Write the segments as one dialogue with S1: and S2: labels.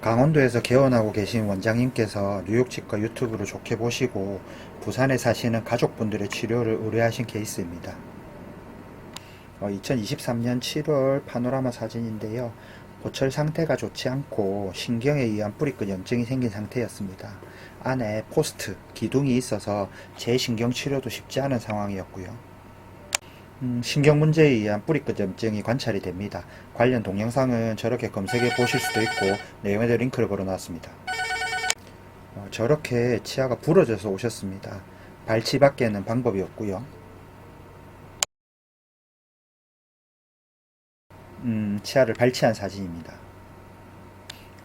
S1: 강원도에서 개원하고 계신 원장님께서 뉴욕 치과 유튜브를 좋게 보시고 부산에 사시는 가족분들의 치료를 의뢰하신 케이스입니다. 2023년 7월 파노라마 사진인데요. 보철 상태가 좋지 않고 신경에 의한 뿌리끝 염증이 생긴 상태였습니다. 안에 포스트, 기둥이 있어서 재신경 치료도 쉽지 않은 상황이었고요. 신경 문제에 의한 뿌리끝 염증이 관찰이 됩니다. 관련 동영상은 저렇게 검색해 보실 수도 있고 내용에도 링크를 걸어 놨습니다. 저렇게 치아가 부러져서 오셨습니다. 발치밖에는 방법이 없고요. 치아를 발치한 사진입니다.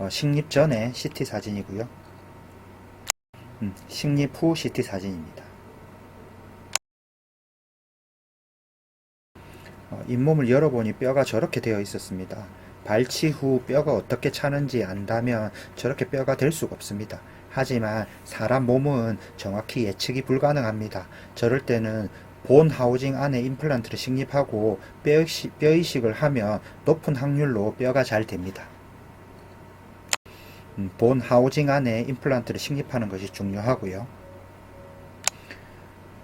S1: 식립 전에 CT 사진이고요. 식립 후 CT 사진입니다. 잇몸을 열어보니 뼈가 저렇게 되어 있었습니다. 발치 후 뼈가 어떻게 차는지 안다면 저렇게 뼈가 될 수가 없습니다. 하지만 사람 몸은 정확히 예측이 불가능합니다. 저럴 때는 본 하우징 안에 임플란트를 식립하고 뼈이식을 하면 높은 확률로 뼈가 잘 됩니다. 본 하우징 안에 임플란트를 식립하는 것이 중요하고요.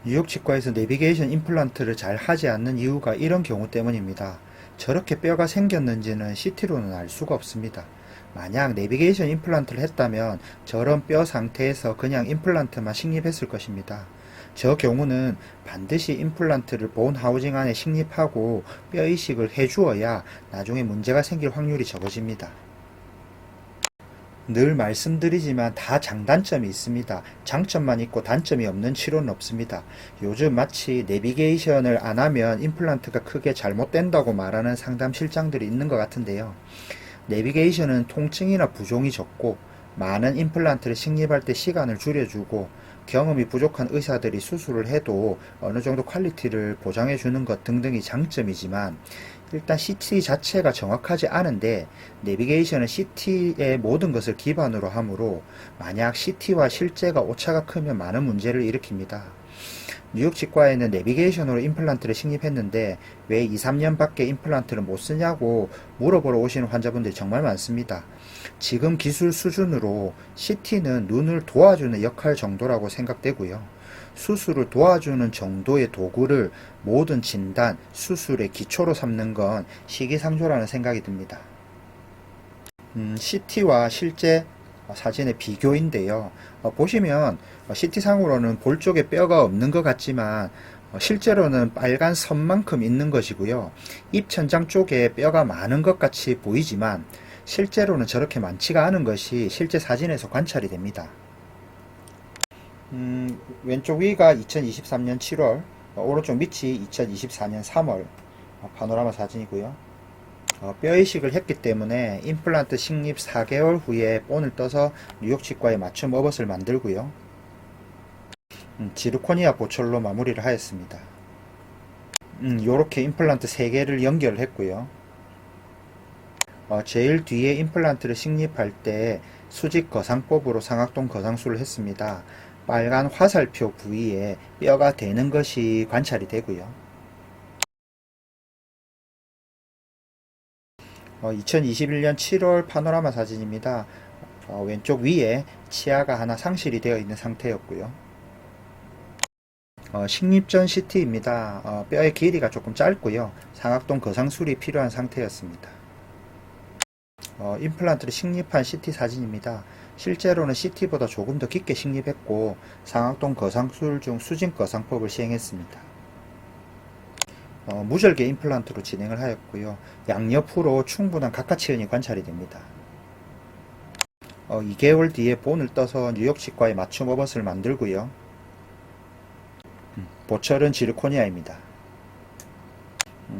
S1: 뉴욕 치과에서 내비게이션 임플란트를 잘 하지 않는 이유가 이런 경우 때문입니다. 저렇게 뼈가 생겼는지는 CT로는 알 수가 없습니다. 만약 내비게이션 임플란트를 했다면 저런 뼈 상태에서 그냥 임플란트만 식립했을 것입니다. 저 경우는 반드시 임플란트를 본 하우징 안에 식립하고 뼈 이식을 해주어야 나중에 문제가 생길 확률이 적어집니다. 늘 말씀드리지만 다 장단점이 있습니다. 장점만 있고 단점이 없는 치료는 없습니다. 요즘 마치 내비게이션을 안 하면 임플란트가 크게 잘못된다고 말하는 상담 실장들이 있는 것 같은데요. 내비게이션은 통증이나 부종이 적고 많은 임플란트를 식립할 때 시간을 줄여주고 경험이 부족한 의사들이 수술을 해도 어느 정도 퀄리티를 보장해 주는 것 등등이 장점이지만 일단 CT 자체가 정확하지 않은데 내비게이션은 CT의 모든 것을 기반으로 하므로 만약 CT와 실제가 오차가 크면 많은 문제를 일으킵니다. 뉴욕 치과에는 내비게이션으로 임플란트를 식립했는데 왜 2, 3년 밖에 임플란트를 못 쓰냐고 물어보러 오시는 환자분들이 정말 많습니다. 지금 기술 수준으로 CT는 눈을 도와주는 역할 정도라고 생각되고요. 수술을 도와주는 정도의 도구를 모든 진단, 수술의 기초로 삼는 건 시기상조라는 생각이 듭니다. CT와 실제 사진의 비교인데요. 보시면 CT상으로는 볼 쪽에 뼈가 없는 것 같지만 실제로는 빨간 선만큼 있는 것이고요. 입천장 쪽에 뼈가 많은 것 같이 보이지만 실제로는 저렇게 많지가 않은 것이 실제 사진에서 관찰이 됩니다. 왼쪽 위가 2023년 7월, 오른쪽 밑이 2024년 3월 파노라마 사진이고요. 뼈 이식을 했기 때문에 임플란트 식립 4개월 후에 본을 떠서 뉴욕 치과에 맞춤 어벗을 만들고요. 지르코니아 보철로 마무리를 하였습니다. 요렇게 임플란트 3개를 연결했고요. 제일 뒤에 임플란트를 식립할 때 수직 거상법으로 상악동 거상술을 했습니다. 빨간 화살표 부위에 뼈가 되는 것이 관찰이 되고요. 2021년 7월 파노라마 사진입니다. 왼쪽 위에 치아가 하나 상실이 되어 있는 상태였고요. 식립전 CT입니다. 뼈의 길이가 조금 짧고요. 상악동 거상술이 필요한 상태였습니다. 임플란트를 식립한 CT 사진입니다. 실제로는 CT보다 조금 더 깊게 식립했고 상악동 거상술 중 수직 거상법을 시행했습니다. 무절개 임플란트로 진행을 하였고요. 양옆으로 충분한 각하치은이 관찰이 됩니다. 2개월 뒤에 본을 떠서 뉴욕 치과에 맞춤 어벗을 만들고요. 보철은 지르코니아입니다.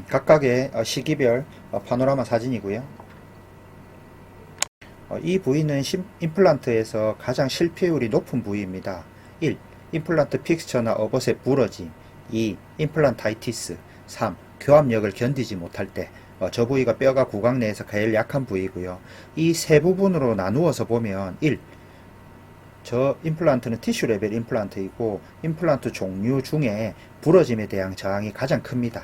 S1: 각각의 시기별 파노라마 사진이고요. 이 부위는 임플란트에서 가장 실패율이 높은 부위입니다. 1. 임플란트 픽스처나 어벗의 부러짐. 2. 임플란타이티스. 3. 교합력을 견디지 못할 때. 저 부위가 뼈가 구강 내에서 제일 약한 부위고요. 이 세 부분으로 나누어서 보면 1. 저 임플란트는 티슈 레벨 임플란트이고 임플란트 종류 중에 부러짐에 대한 저항이 가장 큽니다.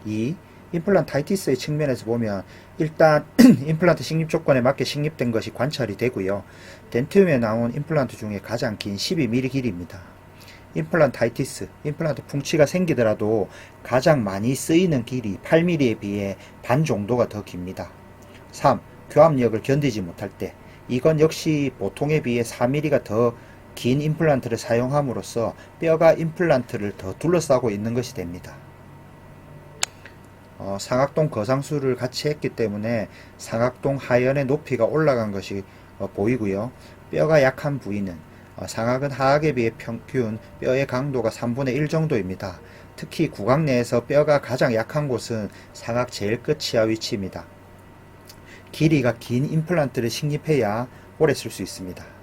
S1: 2. 임플란타이티스의 측면에서 보면 일단 임플란트 식립 조건에 맞게 식립된 것이 관찰이 되고요. 덴티움에 나온 임플란트 중에 가장 긴 12mm 길이입니다. 임플란타이티스, 임플란트 풍치가 생기더라도 가장 많이 쓰이는 길이 8mm에 비해 반 정도가 더 깁니다. 3. 교합력을 견디지 못할 때, 이건 역시 보통에 비해 4mm가 더 긴 임플란트를 사용함으로써 뼈가 임플란트를 더 둘러싸고 있는 것이 됩니다. 상악동 거상술을 같이 했기 때문에 상악동 하연의 높이가 올라간 것이 보이고요. 뼈가 약한 부위는 상악은 하악에 비해 평균 뼈의 강도가 3분의 1 정도입니다. 특히 구강 내에서 뼈가 가장 약한 곳은 상악 제일 끝이야 위치입니다. 길이가 긴 임플란트를 식립해야 오래 쓸 수 있습니다.